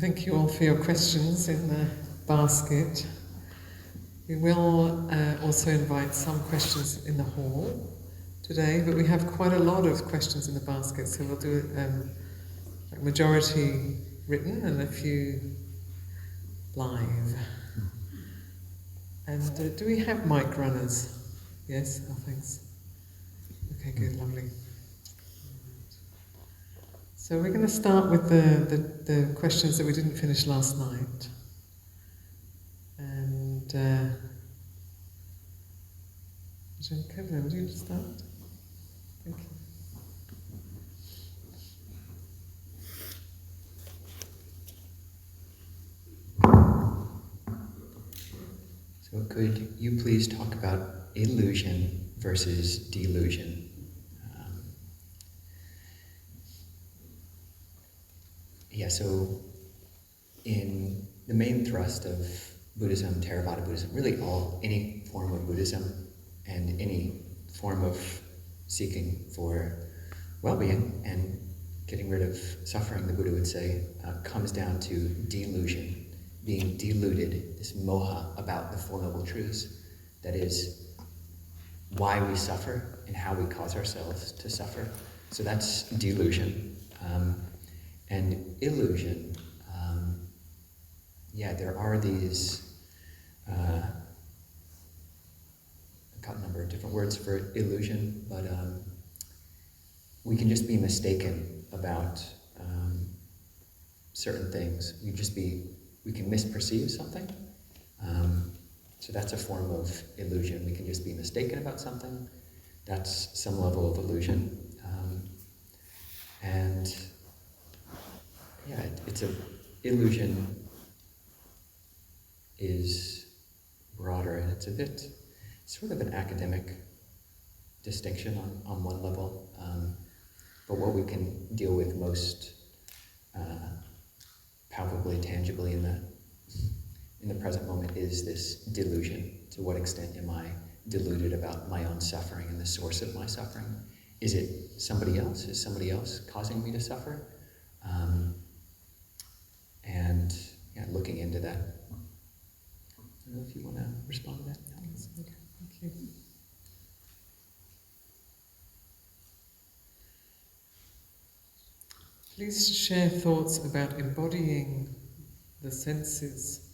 Thank you all for your questions in the basket. We will also invite some questions in the hall today, but we have quite a lot of questions in the basket, so we'll do a majority written and a few live. And do we have mic runners? Yes? Oh, thanks. Okay, good, lovely. So we're going to start with the questions that we didn't finish last night. And Kevin, would you start? Thank you. So could you please talk about illusion versus delusion? So in the main thrust of Buddhism, Theravada Buddhism, really any form of Buddhism and any form of seeking for well-being and getting rid of suffering, the Buddha would say, comes down to delusion, being deluded, this moha about the Four Noble Truths, that is why we suffer and how we cause ourselves to suffer. So that's delusion. And illusion, there are these, I've got a number of different words for illusion, but we can just be mistaken about certain things. We can misperceive something. So that's a form of illusion. We can just be mistaken about something. That's some level of illusion. It's a illusion is broader, and it's a bit sort of an academic distinction on one level. But what we can deal with most palpably, tangibly in the present moment is this delusion. To what extent am I deluded about my own suffering and the source of my suffering? Is it somebody else? Is somebody else causing me to suffer? Looking into that. I don't know if you want to respond to that. Okay, thank you. Please share thoughts about embodying the senses,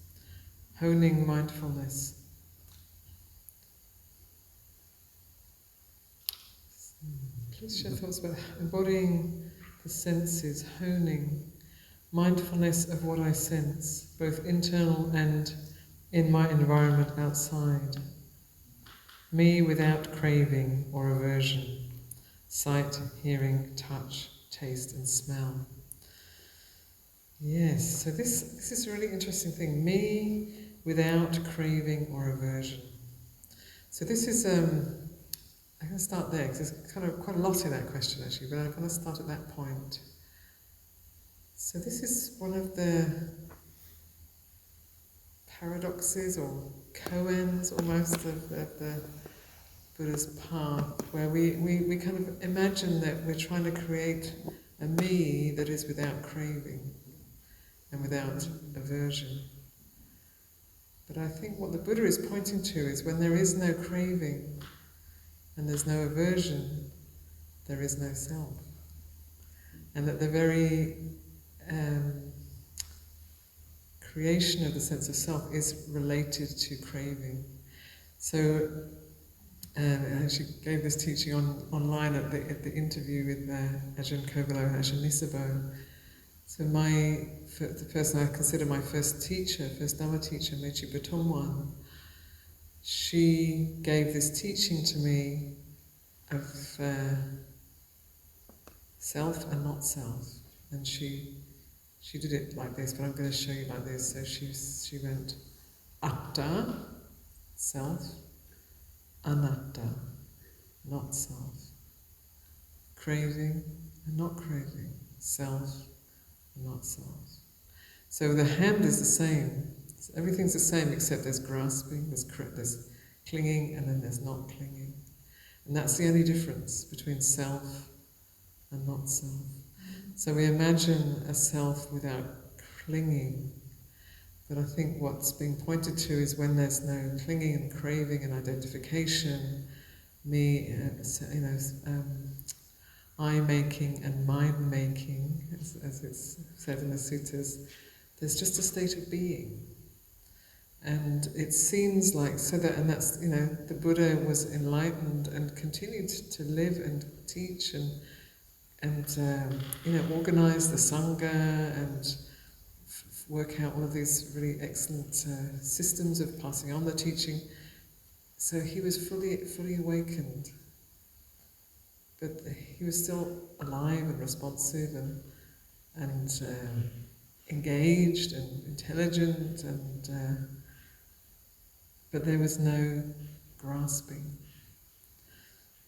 honing mindfulness. Please share thoughts about embodying the senses, honing mindfulness of what I sense, both internal and in my environment outside. Me without craving or aversion, sight, hearing, touch, taste and smell. Yes, so this is a really interesting thing. Me without craving or aversion. So this is, I'm going to start there because there's kind of quite a lot in that question actually, but I'm going to start at that point. So this is one of the paradoxes or koans almost of the Buddha's path, where we kind of imagine that we're trying to create a me that is without craving and without aversion. But I think what the Buddha is pointing to is when there is no craving and there's no aversion, there is no self. And that the very creation of the sense of self is related to craving. So I actually gave this teaching online at the interview with Ajahn Kovilo and Ajahn Nisabo. So the person I consider my first Dhamma teacher, Mechi Batomwan, she gave this teaching to me of self and not self. And she did it like this, but I'm going to show you like this. So she went, atta, self, anatta, not self. Craving and not craving, self and not self. So the hand is the same. Everything's the same except there's grasping, there's clinging, and then there's not clinging. And that's the only difference between self and not self. So we imagine a self without clinging. But I think what's being pointed to is when there's no clinging and craving and identification, I-making and mind-making, as it's said in the suttas, there's just a state of being. And it seems like, and that's, the Buddha was enlightened and continued to live and teach and organize the Sangha and work out all of these really excellent systems of passing on the teaching. So he was fully awakened. But he was still alive and responsive and engaged and intelligent, but there was no grasping.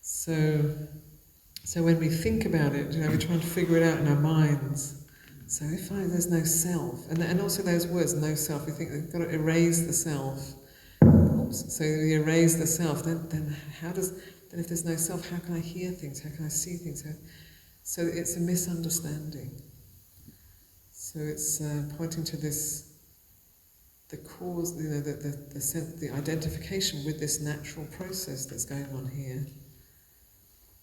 So when we think about it, we're trying to figure it out in our minds. So there's no self, and also those words, no self, we think we've got to erase the self. Oops. So we erase the self, then if there's no self, how can I hear things? How can I see things? So it's a misunderstanding. So it's pointing to this, the cause, the sense, the identification with this natural process that's going on here,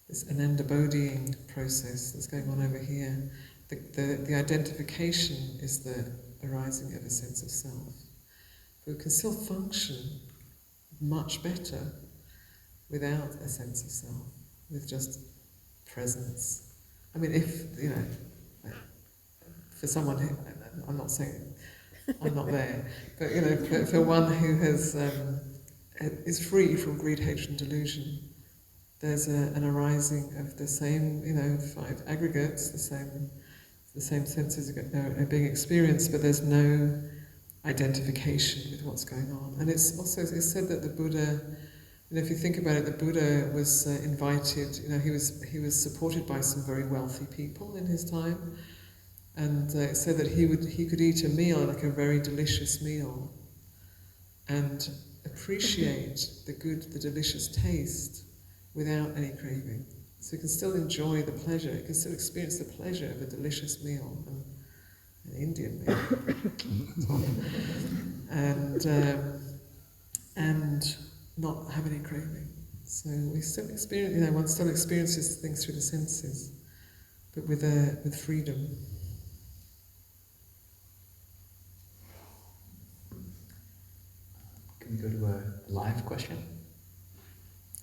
this ananda-bodhing process that's going on over here. The identification is the arising of a sense of self. But we can still function much better without a sense of self, with just presence. I mean, for someone who, I'm not saying I'm not there, but for one who is free from greed, hatred, and delusion, there's an arising of the same, 5 aggregates, the same senses are being experienced, but there's no identification with what's going on. And it's said that the Buddha, if you think about it, the Buddha was invited. He was supported by some very wealthy people in his time, and it said that he could eat a meal, like a very delicious meal, and appreciate the delicious taste without any craving. So you can still enjoy the pleasure. You can still experience the pleasure of a delicious meal, an Indian meal, and not have any craving. So we still experience, one still experiences things through the senses, but with freedom. Can we go to a live question?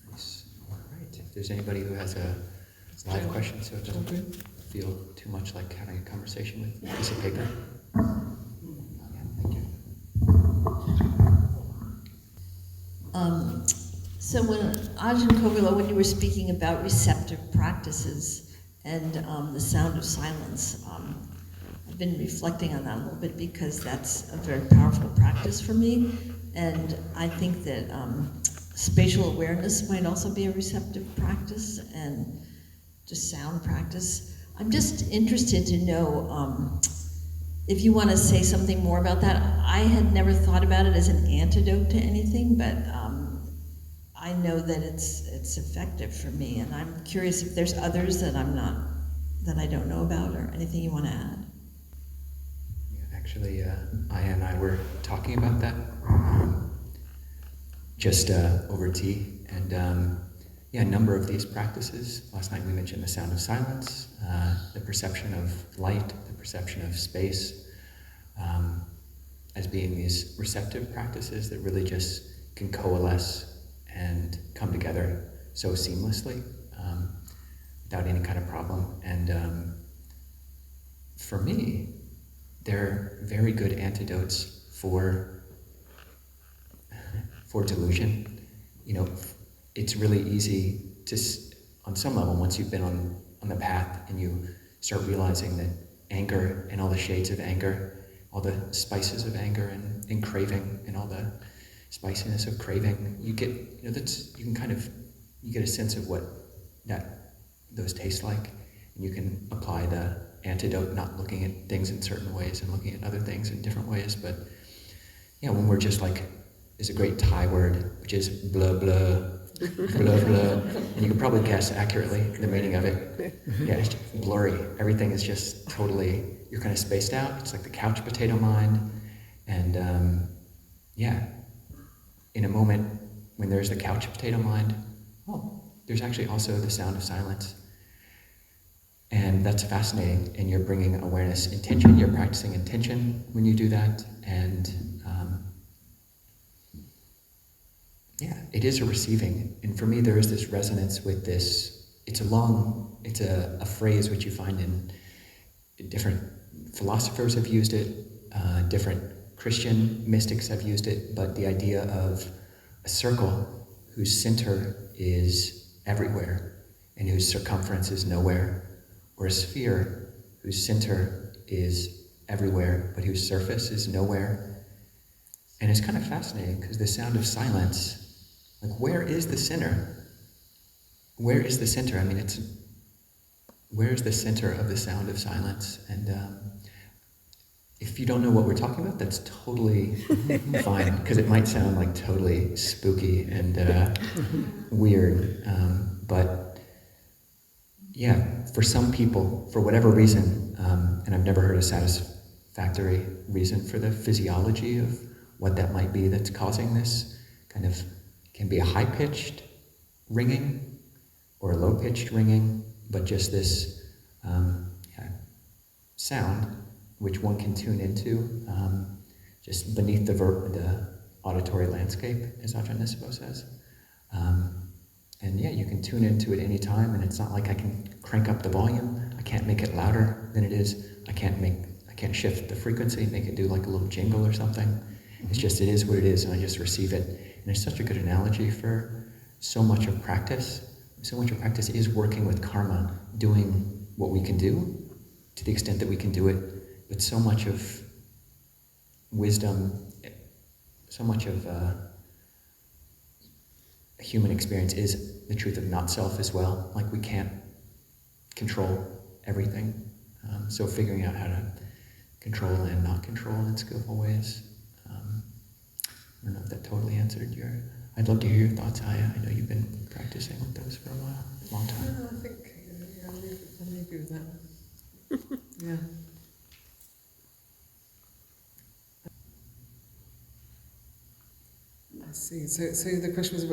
Nice. All right. If there's anybody who has a live question, so it doesn't feel too much like having a conversation with a piece of paper. Thank you. So when Ajahn Kovila, when you were speaking about receptive practices and the sound of silence, I've been reflecting on that a little bit because that's a very powerful practice for me, and I think that spatial awareness might also be a receptive practice, and just sound practice. I'm just interested to know if you want to say something more about that. I had never thought about it as an antidote to anything, but I know that it's effective for me, and I'm curious if there's others that I don't know about, or anything you want to add. Yeah, actually, Aya and I were talking about that just over tea, and a number of these practices. Last night we mentioned the sound of silence, the perception of light, the perception of space, as being these receptive practices that really just can coalesce and come together so seamlessly without any kind of problem. And for me, they're very good antidotes for delusion. It's really easy to, on some level, once you've been on the path and you start realizing that anger and all the shades of anger, all the spices of anger and craving and all the spiciness of craving, you get, you get a sense of what those taste like, and you can apply the antidote, not looking at things in certain ways and looking at other things in different ways. But when we're just like is a great Thai word, which is blah blah, blah blah. And you can probably guess accurately the meaning of it. Yeah, it's just blurry. Everything is just totally, you're kind of spaced out. It's like the couch potato mind. And yeah, in a moment when there's the couch potato mind, oh, there's actually also the sound of silence. And that's fascinating. And you're bringing awareness, intention, you're practicing intention when you do that. And yeah, it is a receiving. And for me, there is this resonance with this. It's a phrase which you find in different philosophers have used it, different Christian mystics have used it, but the idea of a circle whose center is everywhere and whose circumference is nowhere, or a sphere whose center is everywhere but whose surface is nowhere. And it's kind of fascinating because the sound of silence, like, where is the center? Where is the center? I mean, where is the center of the sound of silence? And if you don't know what we're talking about, that's totally fine, because it might sound like totally spooky and weird. But yeah, for some people, for whatever reason, and I've never heard a satisfactory reason for the physiology of what that might be that's causing this kind of, can be a high-pitched ringing or a low-pitched ringing, but just this sound which one can tune into just beneath the auditory landscape, as Ajahn Nispo says. And yeah, you can tune into it any time, and it's not like I can crank up the volume. I can't make it louder than it is. I can't shift the frequency, make it do like a little jingle or something. It's just, it is what it is, and I just receive it. And it's such a good analogy for so much of practice. So much of practice is working with karma, doing what we can do to the extent that we can do it. But so much of wisdom, so much of human experience is the truth of not self as well. Like, we can't control everything. So figuring out how to control and not control in skillful ways. I don't know if that totally answered your... I'd love to hear your thoughts, Aya. I know you've been practicing with those for a while, a long time. No, I think, yeah, I'll leave you with that. Yeah. I see. So the question was,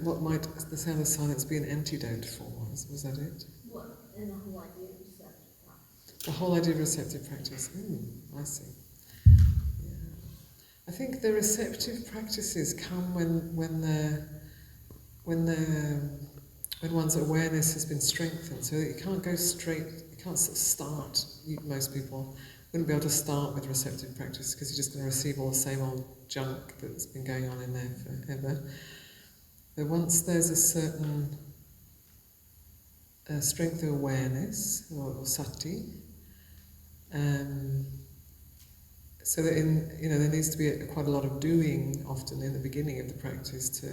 what might the sound of silence be an antidote for? Was that it? What, and the whole idea of receptive practice. The whole idea of receptive practice. I see. Yeah. I think the receptive practices come when one's awareness has been strengthened, so that you can't go straight. You can't sort of start. Most people wouldn't be able to start with receptive practice because you're just going to receive all the same old junk that's been going on in there forever. But once there's a certain strength of awareness, or sati, so that there needs to be quite a lot of doing often in the beginning of the practice to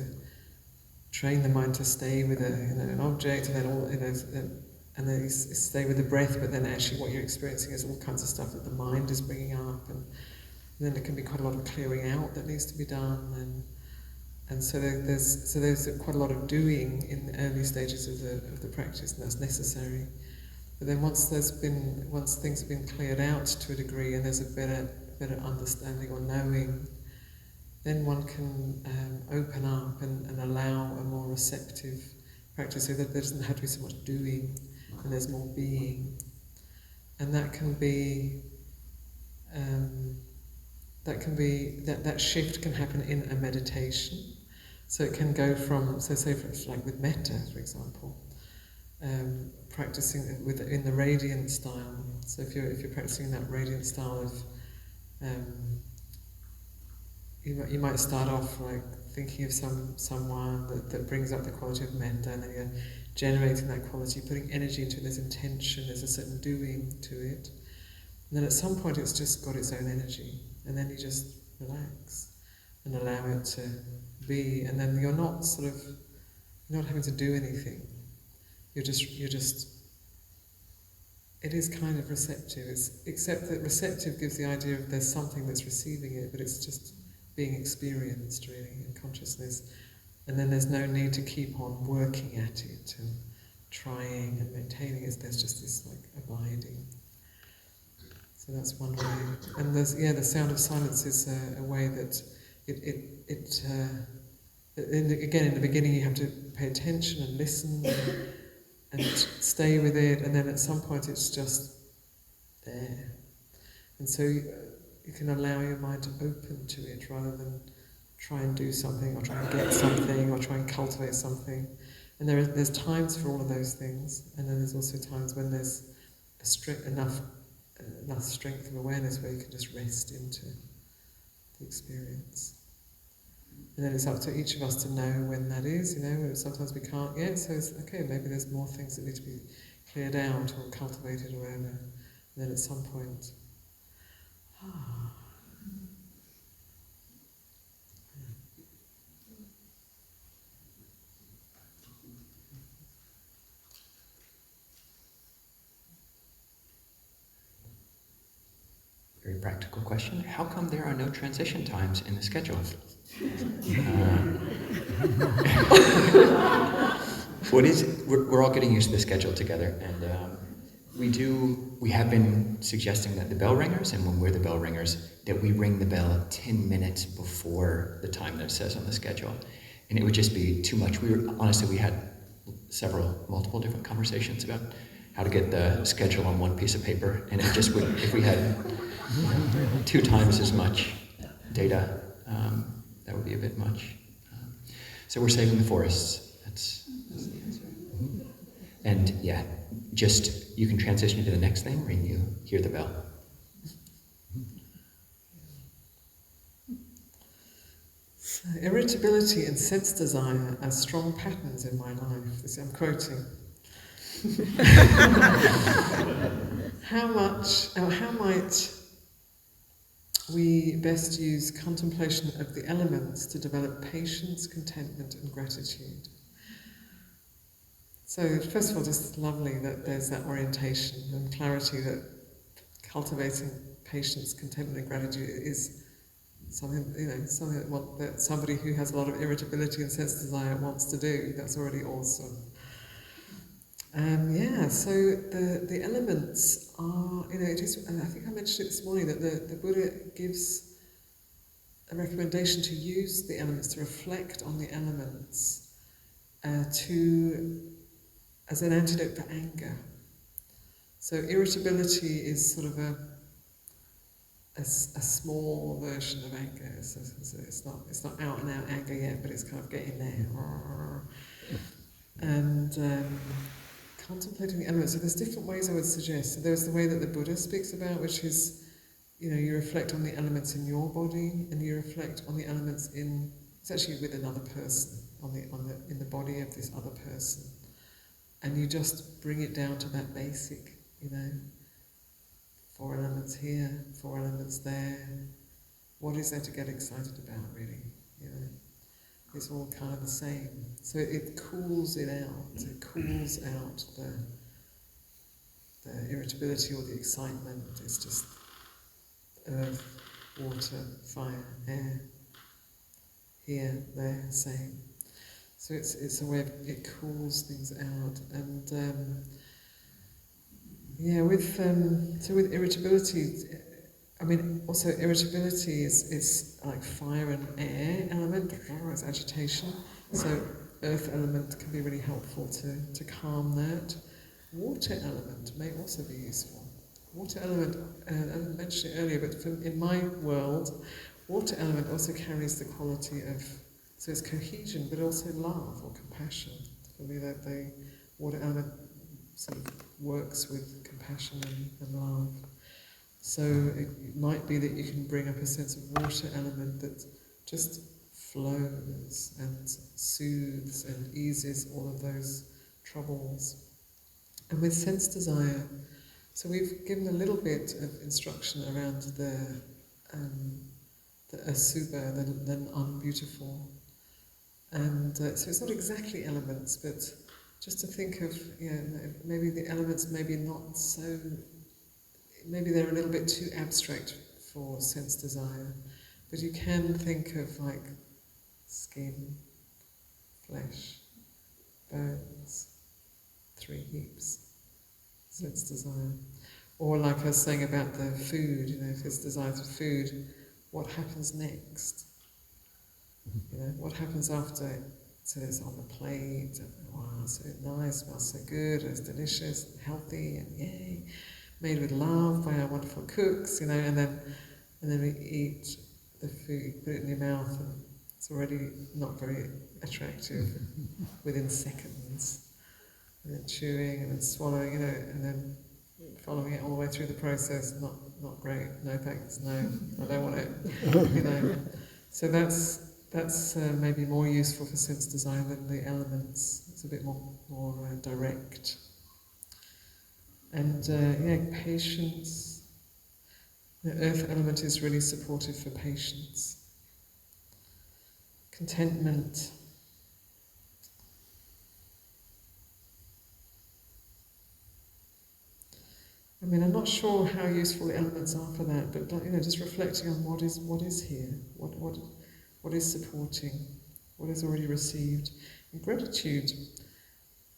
train the mind to stay with an object, and then and then you stay with the breath, but then actually what you're experiencing is all kinds of stuff that the mind is bringing up, and then there can be quite a lot of clearing out that needs to be done, and so there's quite a lot of doing in the early stages of the practice, and that's necessary. But then once things have been cleared out to a degree, and there's a better understanding or knowing, then one can open up and allow a more receptive practice, so that there doesn't have to be so much doing, and there's more being. And that shift can happen in a meditation. So it can go from, say like with metta, for example, practicing in the radiant style. So if you're practicing that radiant style of, you might start off like thinking of someone that brings up the quality of metta, and then you're generating that quality, putting energy into it, there's intention, there's a certain doing to it. And then at some point it's just got its own energy, and then you just relax and allow it to be, and then you're not having to do anything. You're just it is kind of receptive, except that receptive gives the idea of there's something that's receiving it, but it's just being experienced really in consciousness. And then there's no need to keep on working at it and trying and maintaining it. There's just this like abiding. So that's one way. And the sound of silence is a way that again in the beginning you have to pay attention and listen and stay with it, and then at some point it's just there. And so you can allow your mind to open to it rather than try and do something or try and get something or try and cultivate something. And there's times for all of those things, and then there's also times when there's enough strength of awareness where you can just rest into the experience. And then it's up to each of us to know when that is, sometimes we can't yet, so it's okay, maybe there's more things that need to be cleared out or cultivated or whatever. And then at some point, Very practical question. How come there are no transition times in the schedule? We're all getting used to the schedule together, and we have been suggesting that the bell ringers, and when we're the bell ringers, that we ring the bell 10 minutes before the time that it says on the schedule. And it would just be too much. We had multiple different conversations about how to get the schedule on one piece of paper, and it just would, if we had 2 times as much data, that would be a bit much. So we're saving the forests. That's the answer. And yeah, just you can transition to the next thing when you hear the bell. So, irritability and sense desire are strong patterns in my life. This I'm quoting. How might we best use contemplation of the elements to develop patience, contentment, and gratitude? So, first of all, just lovely that there's that orientation and clarity that cultivating patience, contentment, and gratitude is something that somebody who has a lot of irritability and sense desire wants to do. That's already awesome. So the elements are, it is, and I think I mentioned it this morning, that the Buddha gives a recommendation to use the elements, to reflect on the elements, as an antidote for anger. So irritability is sort of a small version of anger. It's not out and out anger yet, but it's kind of getting there. And contemplating the elements. So there's different ways I would suggest. So there's the way that the Buddha speaks about, which is, you reflect on the elements in your body, and you reflect on the elements it's actually with another person, in the body of this other person, and you just bring it down to that basic, 4 elements here, 4 elements there. What is there to get excited about, really? It's all kind of the same. So it cools it out. It cools out the irritability or the excitement. It's just earth, water, fire, air. Here, there, same. So it's a way of, it cools things out. And with irritability, also irritability is like fire and air element, it's agitation. So earth element can be really helpful to calm that. Water element may also be useful. Water element, I didn't mention it earlier, but in my world, water element also carries the quality of, so it's cohesion, but also love or compassion. For me, that the water element sort of works with compassion and love. So it might be that you can bring up a sense of water element that just flows and soothes and eases all of those troubles. And with sense desire, so we've given a little bit of instruction around the asubha, the unbeautiful. And so it's not exactly elements, but just to think of, maybe the elements maybe not so, maybe they're a little bit too abstract for sense desire. But you can think of like skin, flesh, bones, 3 heaps. So it's desire. Or like I was saying about the food, if it's desire for food, what happens next? What happens after so it's on the plate, wow, so nice, smells so good, it's delicious, and healthy, and yay, made with love by our wonderful cooks, and then we eat the food, put it in your mouth, and it's already not very attractive within seconds. And then chewing and then swallowing, and then following it all the way through the process, not great, no thanks, no, I don't want it, So that's maybe more useful for sense design than the elements. It's a bit more direct. And patience. The earth element is really supportive for patience. Contentment. I mean, I'm not sure how useful the elements are for that, but just reflecting on what is here, what is supporting, what is already received. And gratitude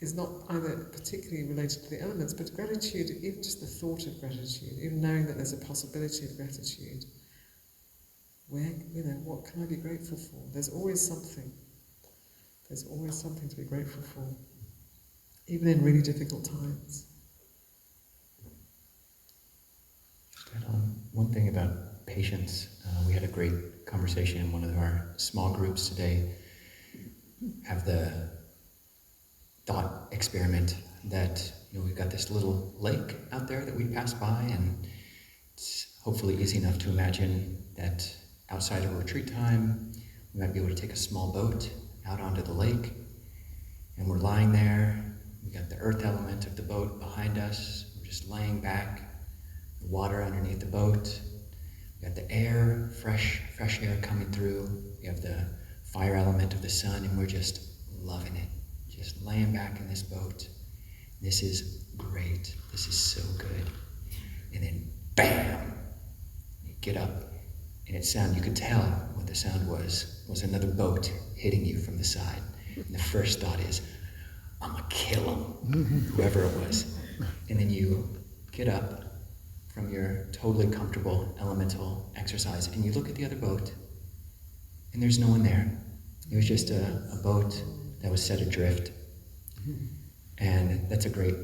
is not either particularly related to the elements, but gratitude, even just the thought of gratitude, even knowing that there's a possibility of gratitude, what can I be grateful for? There's always something. There's always something to be grateful for, even in really difficult times. One thing about patience, we had a great conversation in one of our small groups today. Have the thought experiment that we've got this little lake out there that we pass by, and it's hopefully easy enough to imagine that outside of retreat time, we might be able to take a small boat out onto the lake, and we're lying there. We got the earth element of the boat behind us. We're just laying back. The water underneath the boat. We got the air, fresh air coming through. We have the fire element of the sun, and we're just loving it. Just laying back in this boat. This is great. This is so good. And then, bam! You get up, and you could tell what the sound was another boat hitting you from the side. And the first thought is, I'm gonna kill him, whoever it was. And then you get up from your totally comfortable elemental exercise, and you look at the other boat, and there's no one there. It was just a boat that was set adrift. And that's a great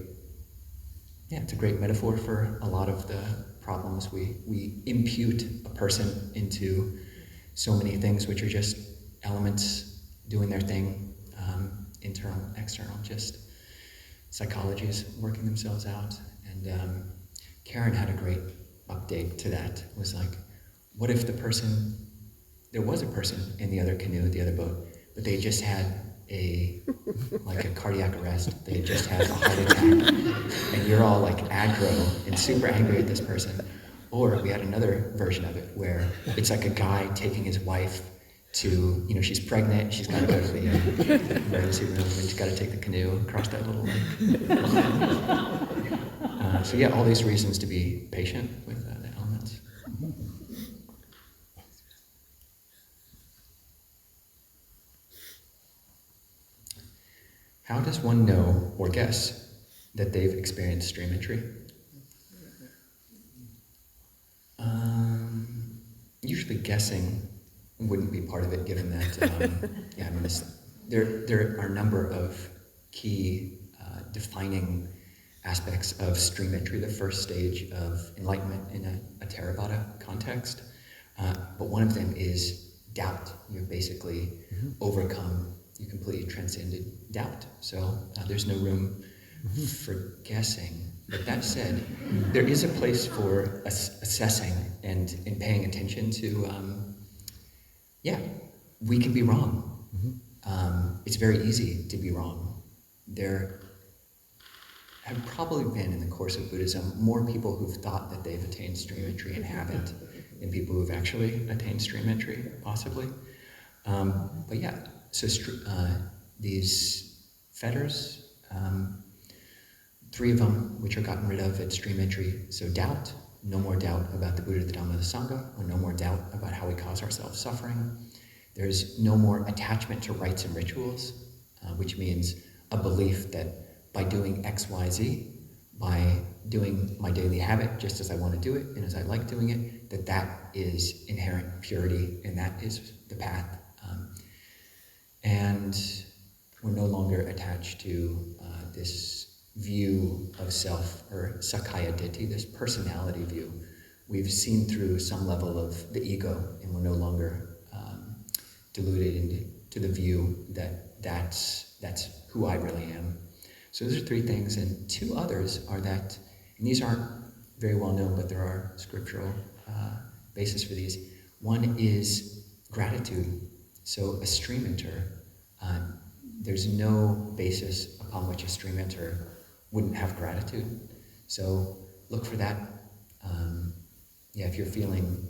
metaphor for a lot of the problems. We impute a person into so many things which are just elements doing their thing, internal, external, just psychologies working themselves out. And Karen had a great update to that. It was like, what if there was a person in the other canoe, the other boat, but they just had a cardiac arrest. They had just had a heart attack, and you're all like aggro and super angry at this person. Or we had another version of it where it's like a guy taking his wife to, she's pregnant, she's got to go to the emergency room, and she's got to take the canoe across that little lake. So all these reasons to be patient with the elements. How does one know or guess that they've experienced stream entry? Usually guessing wouldn't be part of it, given that, there are a number of key defining aspects of stream entry, the first stage of enlightenment in a Theravada context. But one of them is doubt. You've basically you completely transcended doubt. So there's no room for guessing. But that said, there is a place for assessing and in paying attention to, we can be wrong. It's very easy to be wrong. There have probably been, in the course of Buddhism, more people who've thought that they've attained stream entry and haven't, than people who've actually attained stream entry, possibly. These fetters, 3 of them which are gotten rid of at stream entry. So doubt, no more doubt about the Buddha, the Dhamma, the Sangha, or no more doubt about how we cause ourselves suffering. There's no more attachment to rites and rituals, which means a belief that by doing X, Y, Z, by doing my daily habit just as I want to do it and as I like doing it, that is inherent purity and that is the path. And we're no longer attached to this view of self, or Sakkaya Ditthi, this personality view. We've seen through some level of the ego, and we're no longer deluded into the view that that's who I really am. So those are three things, and two others are that, and these aren't very well known, but there are scriptural basis for these. One is gratitude. So a stream enter, there's no basis upon which a stream enter wouldn't have gratitude. So look for that. If you're feeling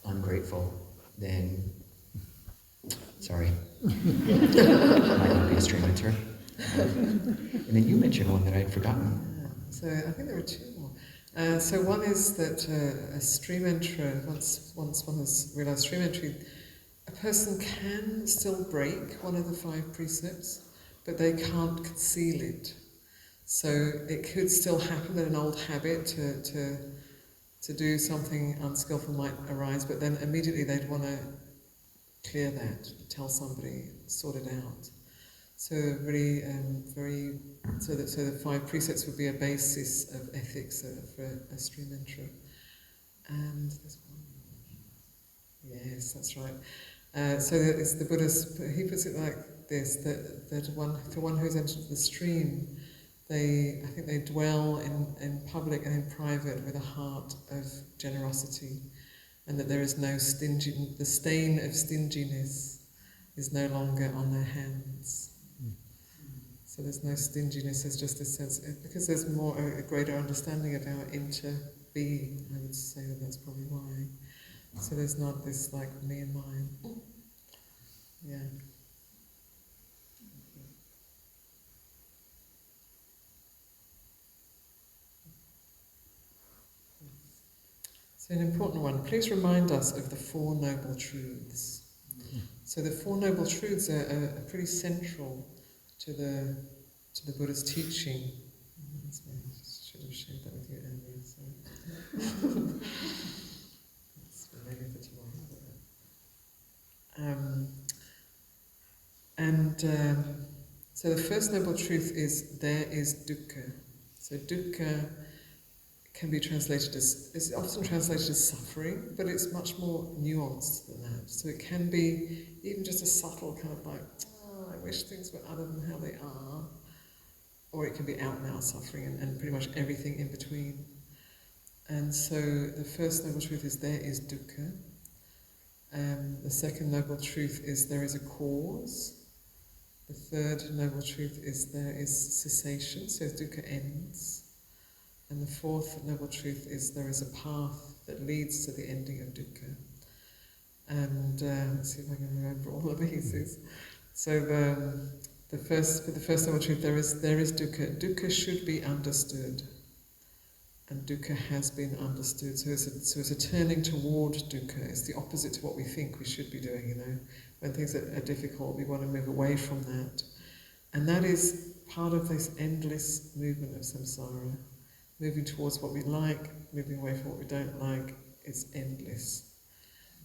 ungrateful, then sorry, might not be a stream enter. And then you mentioned one that I'd forgotten. So I think there are two more. So one is that a stream entry, once one has realized stream entry, a person can still break one of the 5 precepts, but they can't conceal it. So it could still happen that an old habit to do something unskillful might arise, but then immediately they'd want to clear that, tell somebody, sort it out. So really, so the 5 precepts would be a basis of ethics for a stream entry. And there's one more. Yes, that's right. So it's the Buddha's, he puts it like this, that for one who's entered the stream, I think they dwell in public and in private with a heart of generosity, and that there is no the stain of stinginess is no longer on their hands. So there's no stinginess, there's just this sense, because there's a greater understanding of our inter-being, I would say that's probably why. So there's not this like me and mine. Yeah. So an important one, please remind us of the 4 Noble Truths. So the 4 Noble Truths are pretty central to the Buddha's teaching. I should have shared that with you earlier. So. Maybe for tomorrow. So the first noble truth is there is dukkha. So dukkha can be translated is often translated as suffering, but it's much more nuanced than that. So it can be even just a subtle kind of like, I wish things were other than how they are, or it can be out and out suffering and pretty much everything in between. And so the first noble truth is there is dukkha. The second noble truth is there is a cause. The third noble truth is there is cessation, so dukkha ends. And the fourth noble truth is there is a path that leads to the ending of dukkha. And let's see if I can remember all of these. So for the first noble truth, there is dukkha. Dukkha should be understood. And dukkha has been understood. So it's a turning toward dukkha. It's the opposite to what we think we should be doing, When things are difficult, we want to move away from that. And that is part of this endless movement of samsara. Moving towards what we like, moving away from what we don't like, is endless.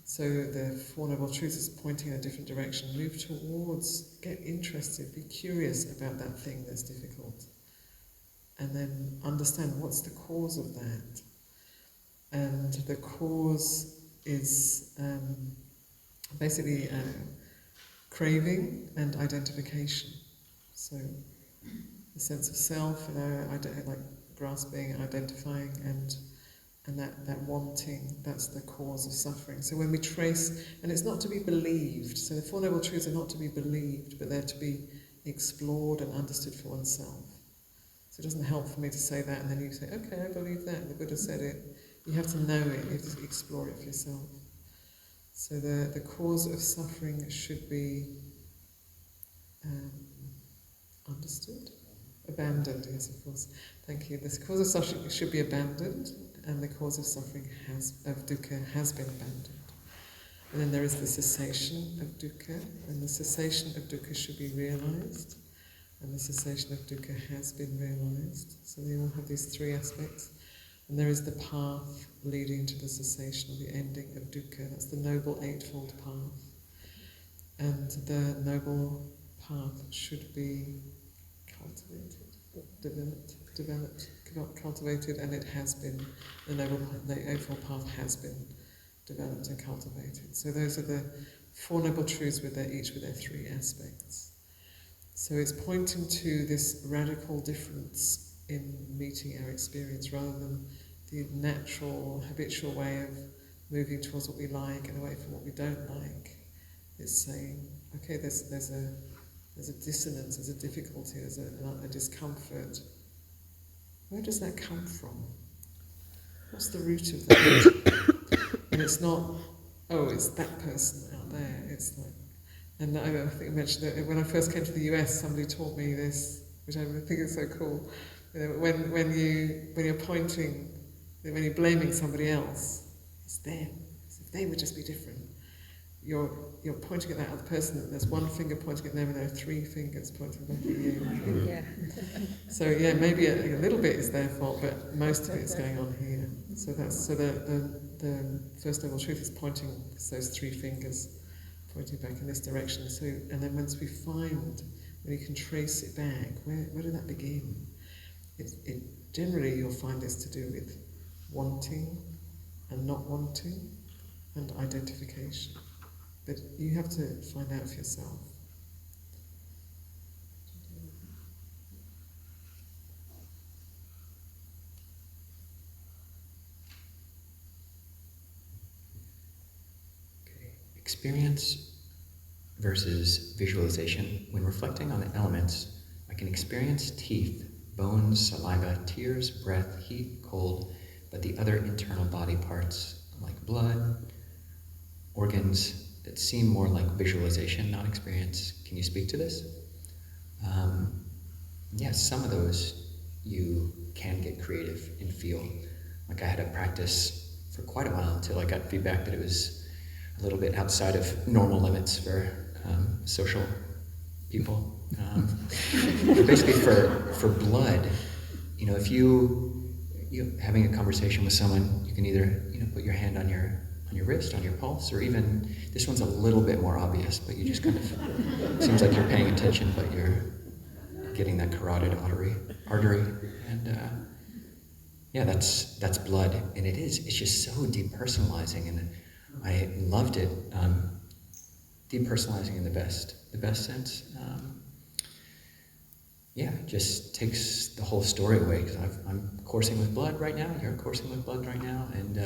So the 4 Noble Truths is pointing in a different direction. Move towards, get interested, be curious about that thing that's difficult. And then understand what's the cause of that. And the cause is basically craving and identification. So the sense of self, like grasping, identifying, and that wanting, that's the cause of suffering. So when we trace, and it's not to be believed, so the 4 Noble Truths are not to be believed, but they're to be explored and understood for oneself. So it doesn't help for me to say that and then you say, okay, I believe that, the Buddha said it. You have to know it, you have to explore it for yourself. So the cause of suffering should be understood. Abandoned, yes, of course. Thank you. The cause of suffering should be abandoned, and the cause of suffering of dukkha has been abandoned. And then there is the cessation of dukkha, and the cessation of dukkha should be realized, and the cessation of dukkha has been realized. So they all have these three aspects. And there is the path leading to the cessation or the ending of dukkha. That's the Noble Eightfold Path. And the Noble Path should be cultivated, and it has been. The Eightfold Path has been developed and cultivated. So those are the Four Noble Truths each with their three aspects. So it's pointing to this radical difference in meeting our experience rather than the natural, habitual way of moving towards what we like and away from what we don't like. It's saying, okay, there's a dissonance, there's a difficulty, there's a discomfort. Where does that come from? What's the root of that? And it's not, oh, it's that person out there. It's like, and I think I mentioned that when I first came to the US, somebody taught me this, which I think is so cool. You know, when you're pointing, when you're blaming somebody else, it's them. As if they would just be different. You're pointing at that other person. There's one finger pointing at them, and there are three fingers pointing back at you. Yeah. So yeah, maybe a little bit is their fault, but most of it is going on here. So the First Noble Truth is pointing those three fingers, pointing back in this direction. So, and then once we find, when you can trace it back, where did that begin? It generally you'll find it's to do with wanting and not wanting and identification. But you have to find out for yourself. Okay. Experience versus visualization. When reflecting on the elements, I can experience teeth, bones, saliva, tears, breath, heat, cold, but the other internal body parts, like blood, organs, that seem more like visualization, not experience. Can you speak to this? Yes, some of those you can get creative and feel. Like I had to practice for quite a while until I got feedback that it was a little bit outside of normal limits for social people. But basically for blood, you know, if you having a conversation with someone, you can either, put your hand on your wrist, on your pulse, or even, this one's a little bit more obvious, but you just kind of, seems like you're paying attention, but you're getting that carotid artery, and yeah, that's blood, and it's just so depersonalizing, and I loved it. Depersonalizing in the best sense. Yeah, it just takes the whole story away, because I'm coursing with blood right now, you're coursing with blood right now, and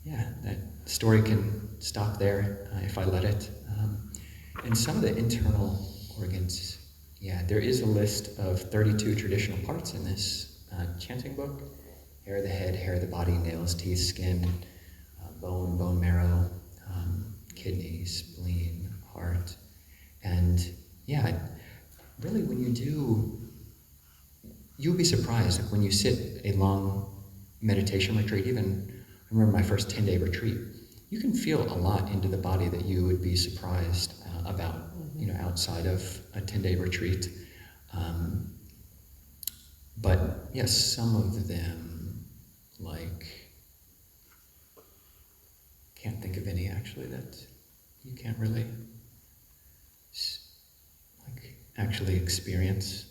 yeah, that story can stop there if I let it. And some of the internal organs, yeah, there is a list of 32 traditional parts in this chanting book. Hair of the head, hair of the body, nails, teeth, skin, bone marrow, kidneys, spleen, heart. And yeah, really when you do, you'll be surprised, like when you sit a long meditation retreat, even I remember my first 10-day retreat, you can feel a lot into the body that you would be surprised about, outside of a 10-day retreat. But yes, some of them, like, can't think of any actually that you can't really actually experience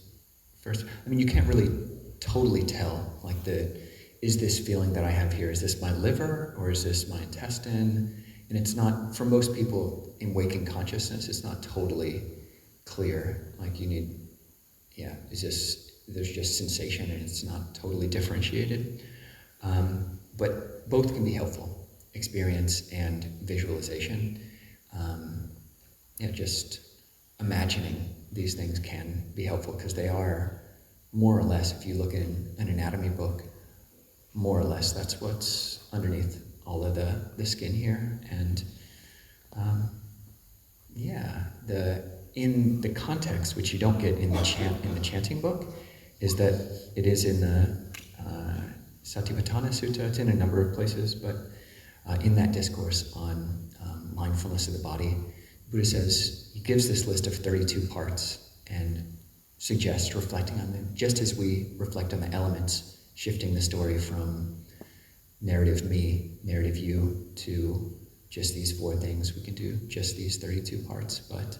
first. I mean, you can't really totally tell, like is this feeling that I have here, is this my liver or is this my intestine? And it's not, for most people in waking consciousness, it's not totally clear. Like you need, there's just sensation and it's not totally differentiated. But both can be helpful, experience and visualization. Just imagining these things can be helpful because they are more or less, if you look in an anatomy book, more or less that's what's underneath all of the skin here. And in the context, which you don't get in the chanting book, is that it is in the Satipatthana Sutta. It's in a number of places, but in that discourse on mindfulness of the body, Buddha says, he gives this list of 32 parts and suggests reflecting on them, just as we reflect on the elements, shifting the story from narrative me, narrative you, to just these 4 things. We can do just these 32 parts, but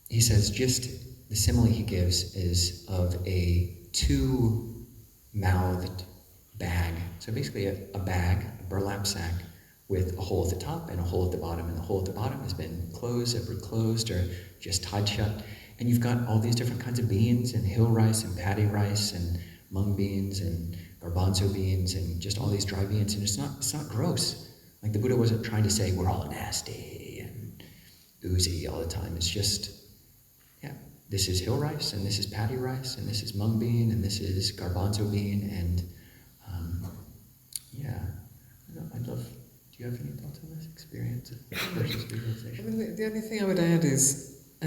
he says just the simile he gives is of a 2-mouthed bag. So basically a bag, a burlap sack, with a hole at the top and a hole at the bottom, and the hole at the bottom has been closed, zippered closed, or just tied shut. And you've got all these different kinds of beans, and hill rice, and paddy rice, and mung beans, and garbanzo beans, and just all these dry beans, and it's not gross. Like the Buddha wasn't trying to say we're all nasty and oozy all the time. It's just, yeah, this is hill rice, and this is paddy rice, and this is mung bean, and this is garbanzo bean, and yeah, I'd love. Do you have any thoughts on this experience versus visualization? I mean, the only thing I would add is I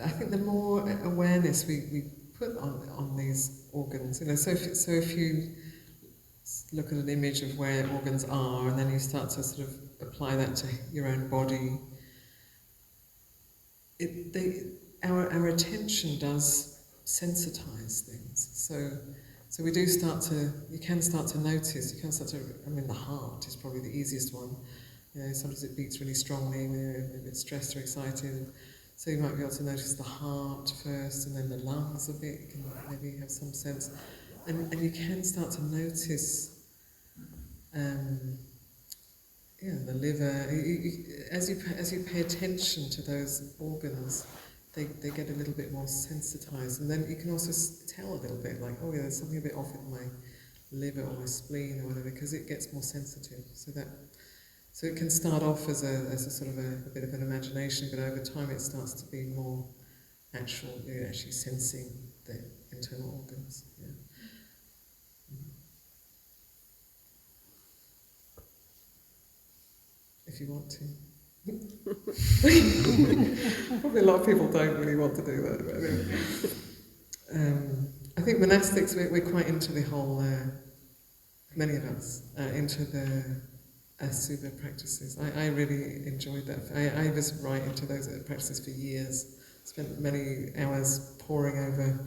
think the more awareness we put on these organs, so if you look at an image of where organs are, and then you start to sort of apply that to your own body, our attention does sensitize things. So we do you can start to notice, the heart is probably the easiest one. Sometimes it beats really strongly when you're a bit stressed or excited. So you might be able to notice the heart first, and then the lungs a bit. You can maybe have some sense. And you can start to notice the liver. As you pay attention to those organs, they get a little bit more sensitized, and then you can also tell a little bit, like, oh yeah, there's something a bit off with my liver or my spleen or whatever, because it gets more sensitive. So it can start off as a sort of a bit of an imagination, but over time it starts to be more actual. You're actually sensing the internal organs. Yeah. If you want to. Probably a lot of people don't really want to do that, but anyway. I think monastics, we're quite into the whole, many of us, into the Asubha practices. I really enjoyed that. I was right into those practices for years. Spent many hours poring over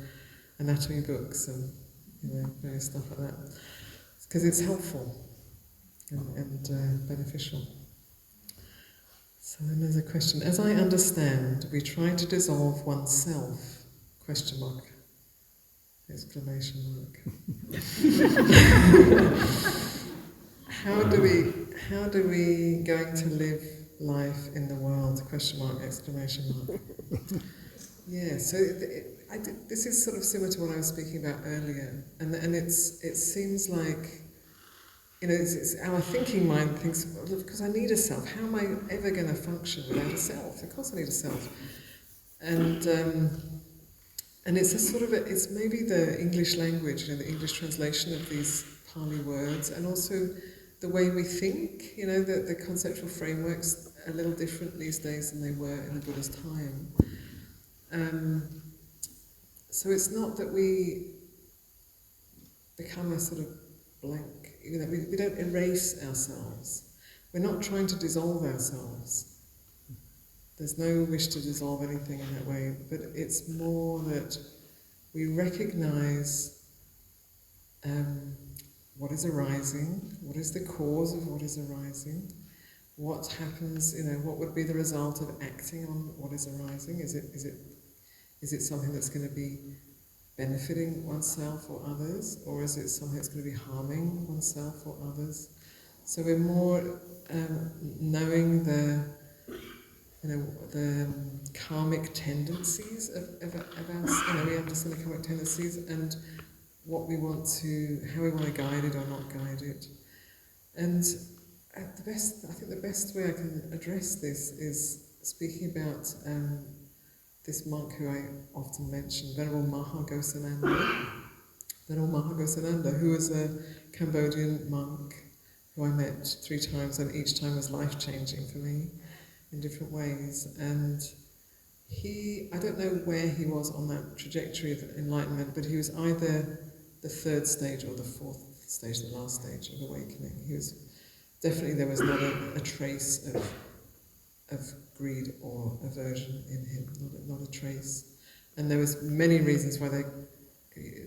anatomy books and various stuff like that, because it's helpful and beneficial. So then there's a question. As I understand, we try to dissolve oneself, ? Exclamation mark. How do we going to live life in the world? ? Exclamation mark. Yeah, so this is sort of similar to what I was speaking about earlier, and it seems like, it's our thinking mind thinks, well, because I need a self. How am I ever going to function without a self? Of course I need a self. And it's a sort of it's maybe the English language, the English translation of these Pali words, and also the way we think. The conceptual frameworks are a little different these days than they were in the Buddha's time. So it's not that we become a sort of blank. We don't erase ourselves. We're not trying to dissolve ourselves. There's no wish to dissolve anything in that way, but it's more that we recognize what is arising, what is the cause of what is arising, what happens, what would be the result of acting on what is arising. Is it something that's going to be benefiting oneself or others, or is it something that's going to be harming oneself or others? So we're more knowing the karmic tendencies of us. We understand the karmic tendencies and how we want to guide it or not guide it. And I think the best way I can address this is speaking about this monk who I often mention, Venerable Mahagosananda, who was a Cambodian monk who I met 3 times, and each time was life-changing for me in different ways. And I don't know where he was on that trajectory of enlightenment, but he was either the third stage or the fourth stage, the last stage of awakening. He was definitely, there was not a trace of greed or aversion in him, not a trace. And there was many reasons why he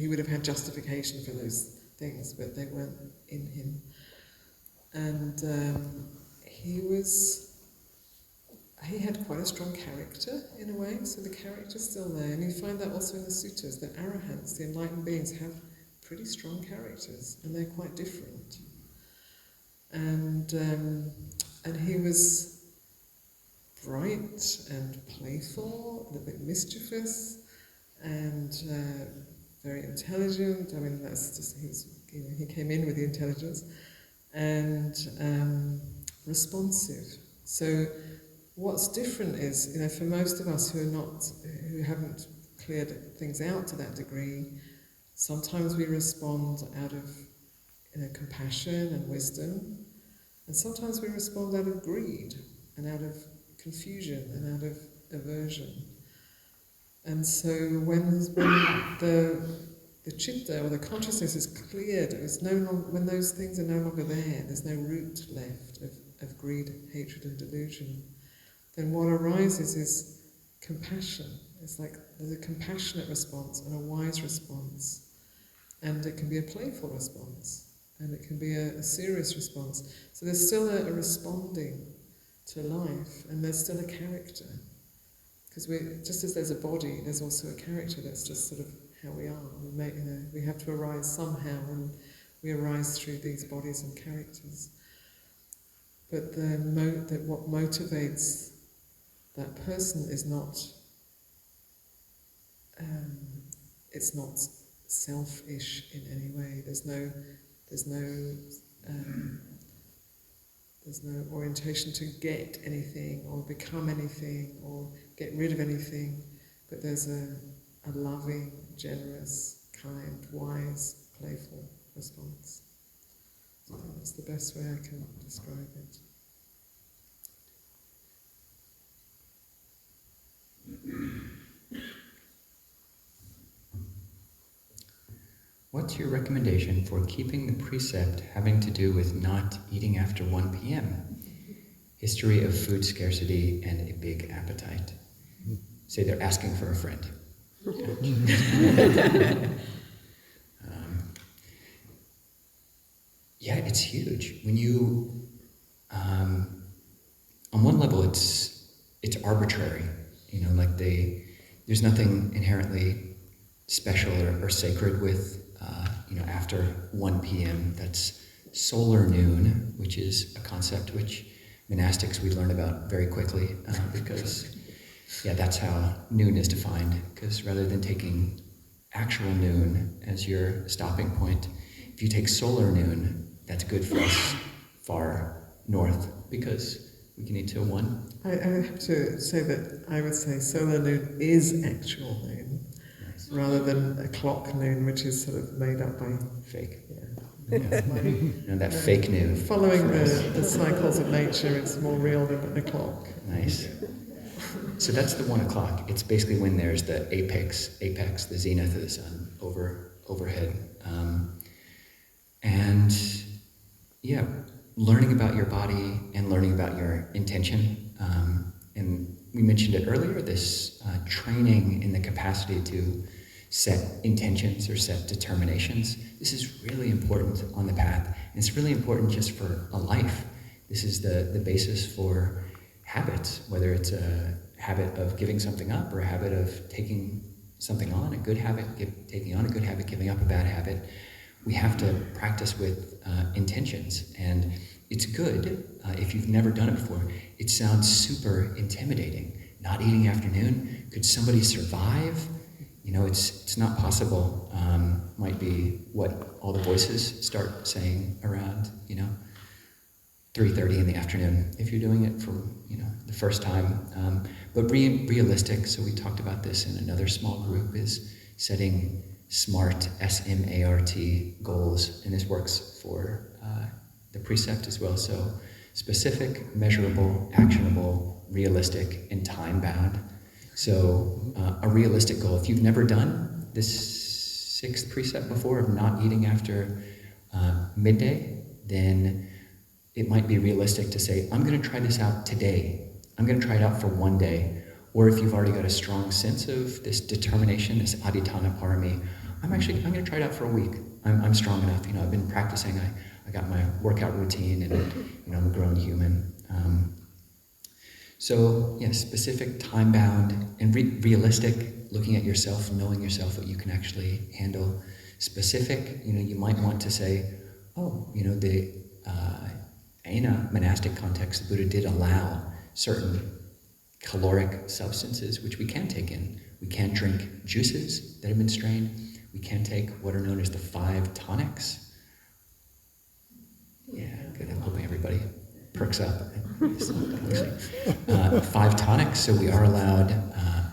would have had justification for those things, but they weren't in him. And he had quite a strong character in a way, so the character's still there. And you find that also in the suttas, the arahants, the enlightened beings, have pretty strong characters, and they're quite different. And he was bright and playful, and a bit mischievous, and very intelligent. I mean, that's just, he came in with the intelligence, and responsive. So what's different is, for most of us who haven't cleared things out to that degree, sometimes we respond out of compassion and wisdom, and sometimes we respond out of greed and out of confusion and out of aversion. And so when the citta or the consciousness is cleared, when those things are no longer there's no root left of greed, hatred and delusion, then what arises is compassion. It's like there's a compassionate response and a wise response. And it can be a playful response, and it can be a serious response. So there's still a responding to life, and there's still a character. Because just as there's a body, there's also a character that's just sort of how we are. We have to arise somehow, and we arise through these bodies and characters. But what motivates that person is not. It's not selfish in any way. There's no orientation to get anything or become anything or get rid of anything, but there's a loving, generous, kind, wise, playful response. So I think that's the best way I can describe it. What's your recommendation for keeping the precept having to do with not eating after 1 p.m.? History of food scarcity and a big appetite. Say they're asking for a friend. Yeah, it's huge. When you, on one level, it's arbitrary. There's nothing inherently special or sacred with after 1 p.m. That's solar noon, which is a concept which monastics we learn about very quickly because that's how noon is defined. Because rather than taking actual noon as your stopping point, if you take solar noon, that's good for us far north because we can eat till 1. I have to say that I would say solar noon is actual noon. Rather than a clock noon, which is sort of made up by fake. That fake noon. Following the cycles of nature, it's more real than a clock. Nice. So that's the 1 o'clock. It's basically when there's the apex, the zenith of the sun overhead. Learning about your body and learning about your intention. And we mentioned it earlier, this training in the capacity to set intentions or set determinations. This is really important on the path. And it's really important just for a life. This is the basis for habits, whether it's a habit of giving something up or a habit of taking something on, a good habit, taking on a good habit, giving up a bad habit. We have to practice with intentions. And it's good if you've never done it before. It sounds super intimidating. Not eating afternoon, could somebody survive? It's not possible. Might be what all the voices start saying around, 3:30 in the afternoon if you're doing it for, the first time. But realistic, so we talked about this in another small group, is setting SMART, S-M-A-R-T goals, and this works for the precept as well. So specific, measurable, actionable, realistic, and time-bound. So a realistic goal, if you've never done this 6th precept before of not eating after midday, then it might be realistic to say, I'm going to try this out today. I'm going to try it out for one day. Or if you've already got a strong sense of this determination, this adhitthana parami, I'm going to try it out for a week. I'm strong enough. I've been practicing. I got my workout routine, and I'm a grown human. So specific, time-bound, and realistic, looking at yourself, knowing yourself, what you can actually handle. Specific, you might want to say, in a monastic context, the Buddha did allow certain caloric substances which we can take in. We can drink juices that have been strained. We can take what are known as the 5 tonics. Yeah, good. I'm hoping everybody perks up. 5 tonics, so we are allowed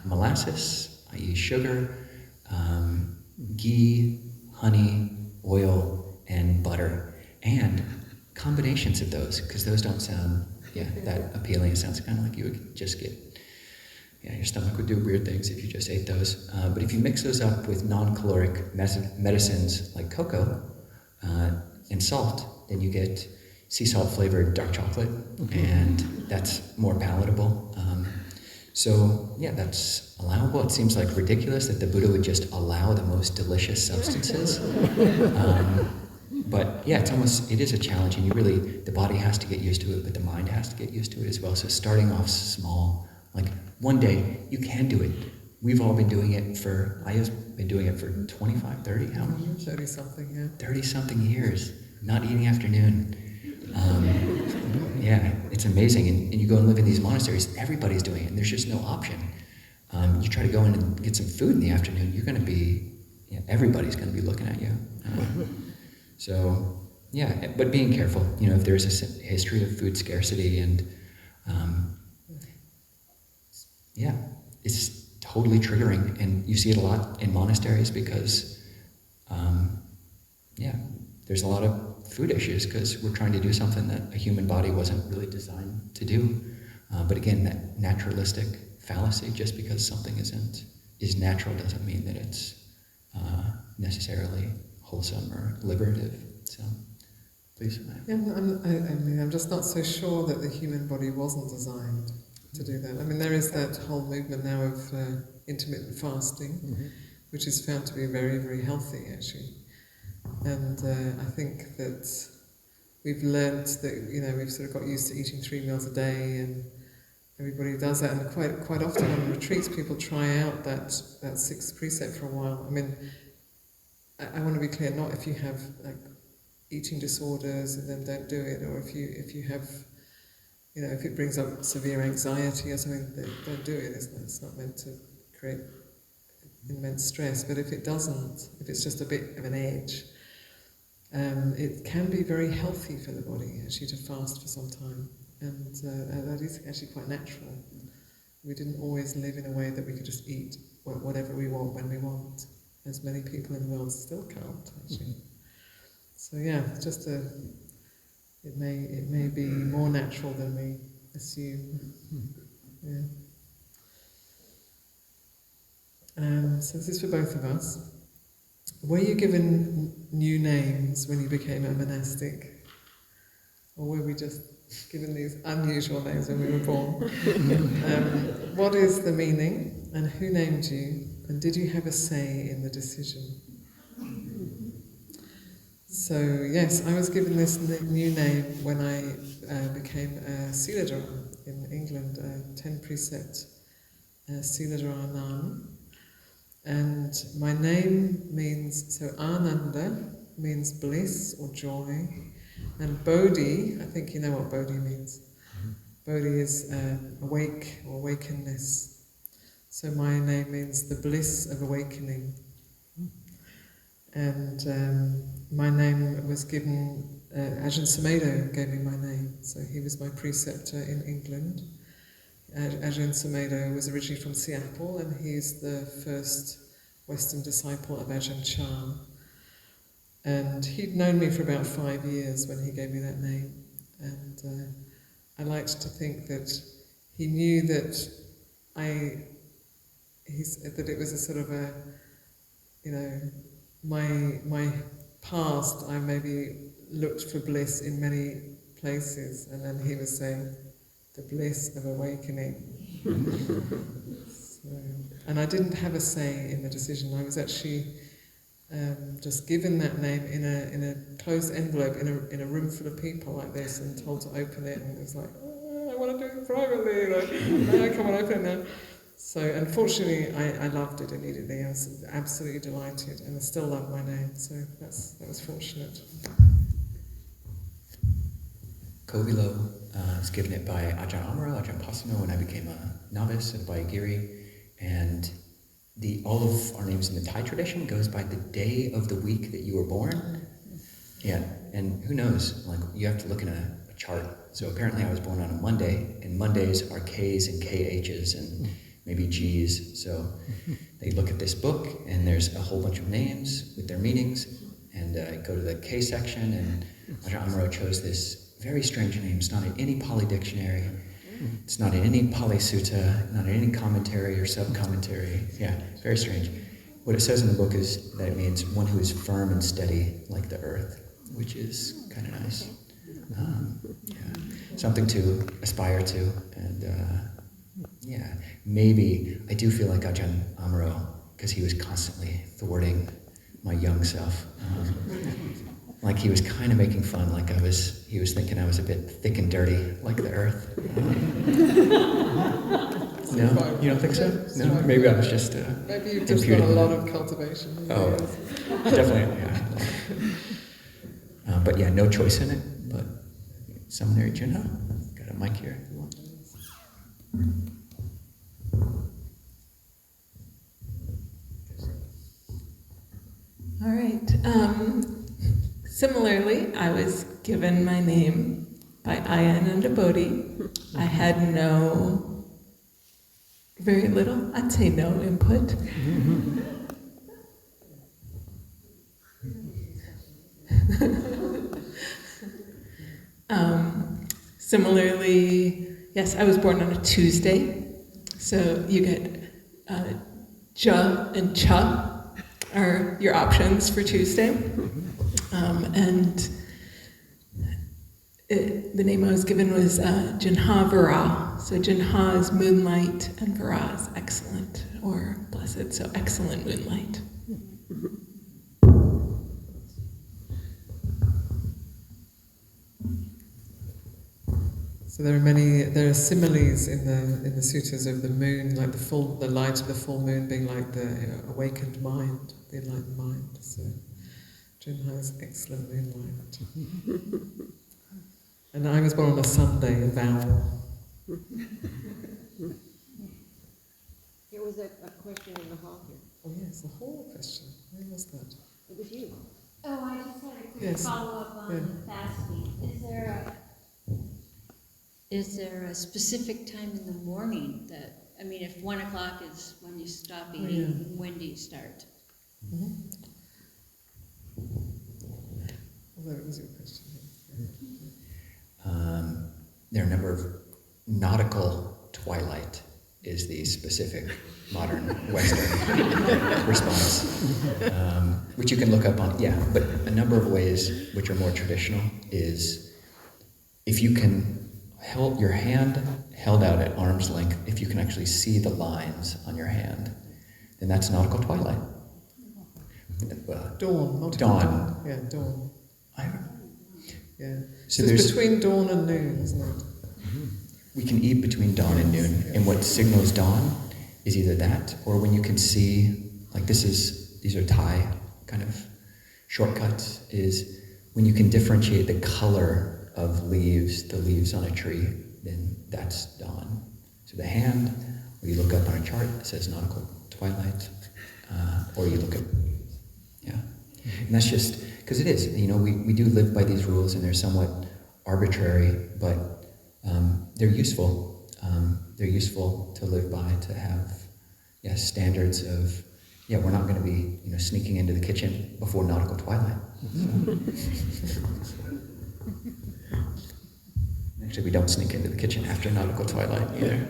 molasses, i.e. sugar, ghee, honey, oil, and butter, and combinations of those, because those don't sound that appealing. It sounds kind of like you would just get, your stomach would do weird things if you just ate those. But if you mix those up with non-caloric medicines like cocoa and salt, then you get sea salt flavored dark chocolate, and that's more palatable. That's allowable. It seems like ridiculous that the Buddha would just allow the most delicious substances. But it is a challenge, and the body has to get used to it, but the mind has to get used to it as well. So starting off small, like one day, you can do it. We've all been doing it I have been doing it for 25, 30, how many years? 30-something, yeah. 30-something years, not eating afternoon. It's amazing. And you go and live in these monasteries, everybody's doing it, and there's just no option. You try to go in and get some food in the afternoon, you're going to be, everybody's going to be looking at you. But being careful, if there's a history of food scarcity and, it's totally triggering, and you see it a lot in monasteries because, there's a lot of food issues because we're trying to do something that a human body wasn't really designed to do. But again, that naturalistic fallacy, just because something is natural doesn't mean that it's necessarily wholesome or liberative. So, please. I'm just not so sure that the human body wasn't designed to do that. There is that whole movement now of intermittent fasting, which is found to be very, very healthy, actually. And I think that we've learned that, we've sort of got used to eating 3 meals a day, and everybody does that. And quite often on retreats, people try out that 6th precept for a while. I want to be clear, not if you have eating disorders and then don't do it, or if you have, if it brings up severe anxiety or something, don't do it. It's not meant to create immense stress. But if it doesn't, if it's just a bit of an edge, it can be very healthy for the body actually to fast for some time, and that is actually quite natural. We didn't always live in a way that we could just eat whatever we want when we want, as many people in the world still can't actually. So it may be more natural than we assume. So this is for both of us. Were you given new names when you became a monastic? Or were we just given these unusual names when we were born? What is the meaning, and who named you, and did you have a say in the decision? So yes, I was given this new name when I became a Siladhara in England, a 10 precept Siladhara Nan. And my name means, so Ananda means bliss or joy, and Bodhi, I think you know what Bodhi means. Bodhi is awake or awakenness. So my name means the bliss of awakening. And my name was given, Ajahn Sumedho gave me my name, so he was my preceptor in England. Ajahn Sumedho was originally from Seattle, and he's the first Western disciple of Ajahn Chah. And he'd known me for about 5 years when he gave me that name. And I liked to think that he knew that that it was a sort of a, my past, I maybe looked for bliss in many places, and then he was saying, the bliss of awakening. And I didn't have a say in the decision. I was actually just given that name in a closed envelope in a room full of people like this, and told to open it, and it was like, I want to do it privately, no, come on, open it now. So unfortunately, I loved it immediately. I was absolutely delighted, and I still love my name. So that was fortunate. Kovilo was given it by Ajahn Amaro, Ajahn Pasano, when I became a novice at Bayagiri, and all of our names in the Thai tradition goes by the day of the week that you were born. Yeah, and who knows? Like, you have to look in a chart. So apparently, I was born on a Monday, and Mondays are K's and KH's and maybe G's. So they look at this book, and there's a whole bunch of names with their meanings, and I go to the K section, and Ajahn Amaro chose this very strange name. It's not in any Pali dictionary. It's not in any Pali Sutta, not in any commentary or sub-commentary. Yeah, very strange. What it says in the book is that it means one who is firm and steady like the earth, which is kind of nice. Something to aspire to. And maybe I do feel like Ajahn Amaro, because he was constantly thwarting my young self. Like he was kind of making fun, like he was thinking I was a bit thick and dirty, like the earth. No? You don't think so? No? Maybe I was just maybe you've just got a lot of cultivation. Oh, definitely, yeah. But yeah, no choice in it, but seminary Junha. Got a mic here if you want. All right. Similarly, I was given my name by Ayananda Bodhi. I had very little, I'd say no input. Similarly, yes, I was born on a Tuesday, so you get Ja and Cha are your options for Tuesday. The name I was given was Jinha Vara. So Jinha is moonlight, and Vara is excellent or blessed, so excellent moonlight. So there are similes in the suttas of the moon, like the light of the full moon being like the awakened mind, the enlightened mind. So Jinha has excellent moonlight. And I was born on a Sunday, a vowel. There was a question in the hall here. Oh yes, the whole question. Where was that? It was you. Oh, I just had a quick follow-up on the fasting. Is there a specific time in the morning if 1 o'clock is when you stop eating, when do you start? Mm-hmm. Well, that was your question. There are a number of nautical twilight is the specific modern Western response, which you can look up on, but a number of ways which are more traditional is if you can hold your hand held out at arm's length, if you can actually see the lines on your hand, then that's nautical twilight. Dawn. Dawn. Yeah, dawn. Yeah. So it's between dawn and noon, isn't it? We can eat between dawn and noon, and what signals dawn is either that, or when you can see, like these are Thai kind of shortcuts, is when you can differentiate the color of the leaves on a tree, then that's dawn. So the hand, or you look up on a chart, it says nautical twilight, or you look at, and that's just, because it is, we do live by these rules, and they're somewhat arbitrary, but they're useful. They're useful to live by, to have standards of, we're not going to be sneaking into the kitchen before nautical twilight. Actually, we don't sneak into the kitchen after nautical twilight either.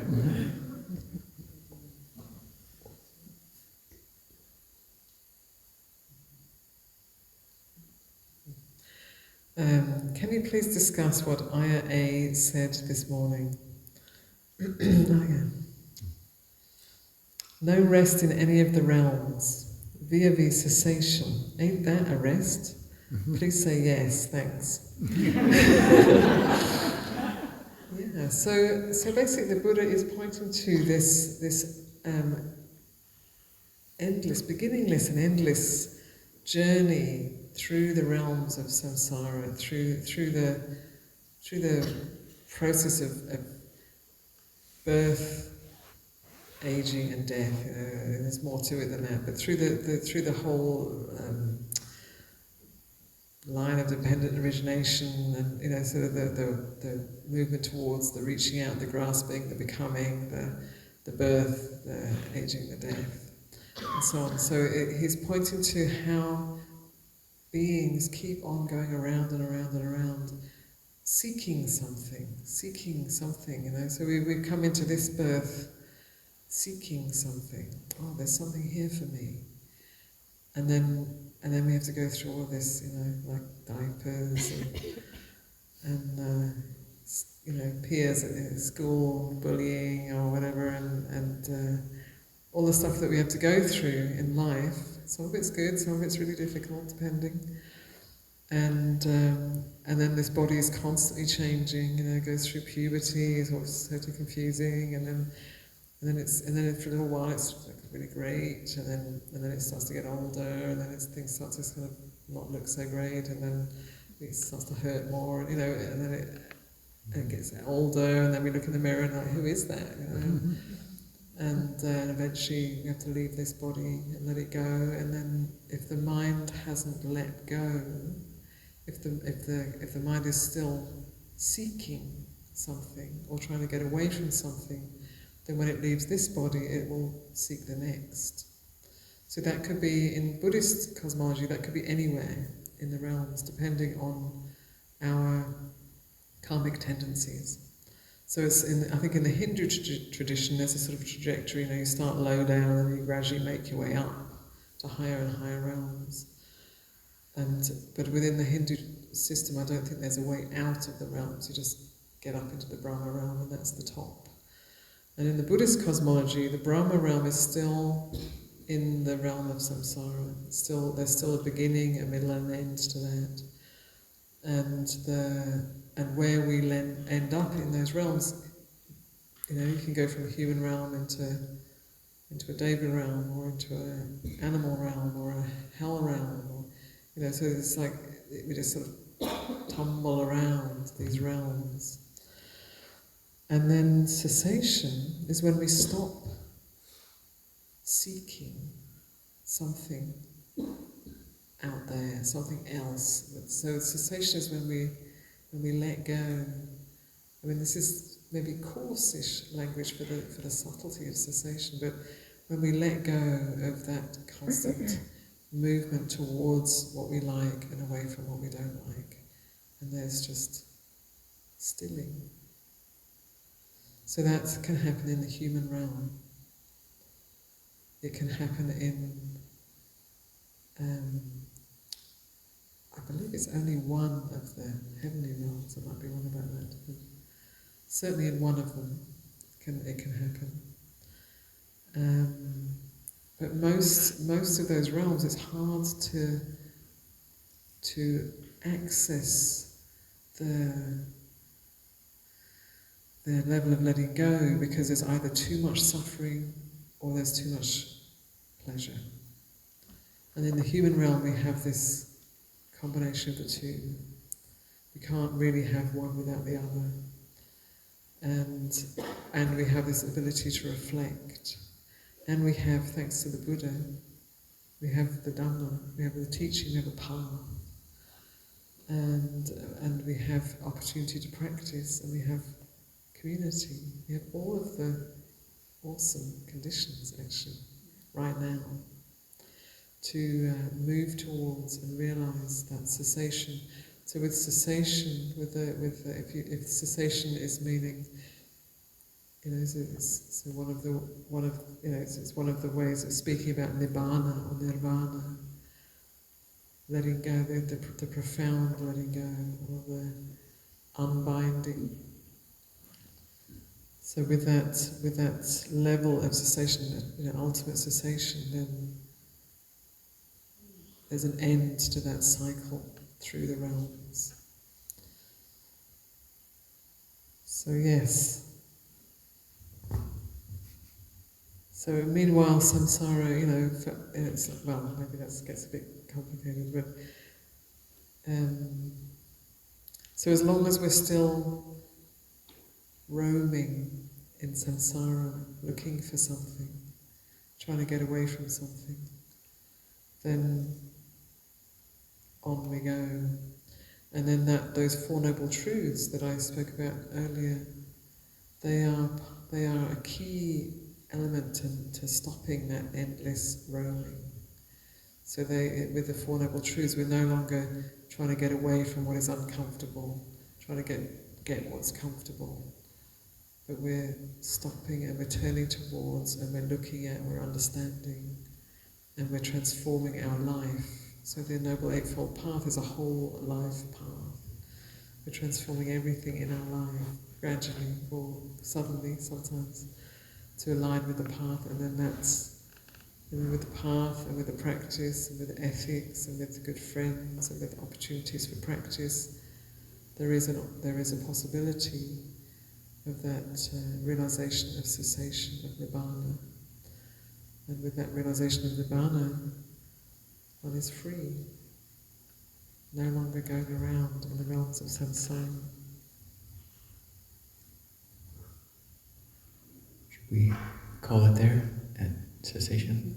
Can you please discuss what Aya A said this morning? Oh, yeah. No rest in any of the realms, vis-a-vis cessation. Ain't that a rest? Please say yes, thanks. Yeah, so basically the Buddha is pointing to this endless, beginningless and endless journey through the realms of samsara, through the process of birth, aging and death. There's more to it than that, but through the whole line of dependent origination, and sort of the movement towards the reaching out, the grasping, the becoming, the birth, the aging, the death, and so on. So he's pointing to how beings keep on going around and around and around, seeking something. So we come into this birth seeking something. Oh, there's something here for me. And then we have to go through all of this, like diapers and peers at school, bullying or whatever, and all the stuff that we have to go through in life. Some of it's good, some of it's really difficult, depending. And then this body is constantly changing. It goes through puberty, it's always totally confusing, and then for a little while it's like really great, and then it starts to get older, and then things start to kind of not look so great, and then it starts to hurt more, and then it gets older, and then we look in the mirror and like, who is that? And eventually we have to leave this body and let it go, and then if the mind hasn't let go, if the mind is still seeking something or trying to get away from something, then when it leaves this body, it will seek the next. So that could be, in Buddhist cosmology, that could be anywhere in the realms, depending on our karmic tendencies. So I think in the Hindu tradition, there's a sort of trajectory. You start low down and you gradually make your way up to higher and higher realms. But within the Hindu system, I don't think there's a way out of the realms. You just get up into the Brahma realm, and that's the top. And in the Buddhist cosmology, the Brahma realm is still in the realm of samsara. There's still a beginning, a middle, and an end to that. And where we end up in those realms, you can go from a human realm into a deva realm, or into an animal realm, or a hell realm, or so it's like we just sort of tumble around these realms. And then cessation is when we stop seeking something out there, something else. So cessation is when we let go. I mean, this is maybe coarse-ish language for the subtlety of cessation, but when we let go of that constant movement towards what we like and away from what we don't like, and there's just stilling. So that can happen in the human realm. It can happen in, I believe it's only one of the heavenly realms. I might be wrong about that. But certainly in one of them, it can happen. But most of those realms, it's hard to access the level of letting go, because there's either too much suffering or there's too much pleasure. And in the human realm, we have this combination of the two. We can't really have one without the other. And we have this ability to reflect. And we have, thanks to the Buddha, we have the Dhamma, we have the teaching, we have a path. And we have opportunity to practice, and we have community. We have all of the awesome conditions, actually, right now, to move towards and realize that cessation, So with cessation, if cessation is meaning, it's one of it's one of the ways of speaking about nibbana or nirvana, letting go, the profound letting go, or the unbinding. So with that level of cessation, ultimate cessation, then there's an end to that cycle through the realms. So yes. So meanwhile, samsara, it's maybe that gets a bit complicated, but so as long as we're still roaming in samsara, looking for something, trying to get away from something, then on we go. And then those Four Noble Truths that I spoke about earlier, they are a key element to stopping that endless roaming. So with the Four Noble Truths, we're no longer trying to get away from what is uncomfortable, trying to get what's comfortable, but we're stopping and we're turning towards, and we're looking at, we're understanding, and we're transforming our life. So the Noble Eightfold Path is a whole life path. We're transforming everything in our life, gradually or suddenly sometimes, to align with the path, and then with the path and with the practice and with ethics and with good friends and with opportunities for practice, there is a possibility of that realization of cessation, of nibbana. And with that realization of nibbana, one is free, no longer going around in the realms of samsara. Should we call it there at cessation?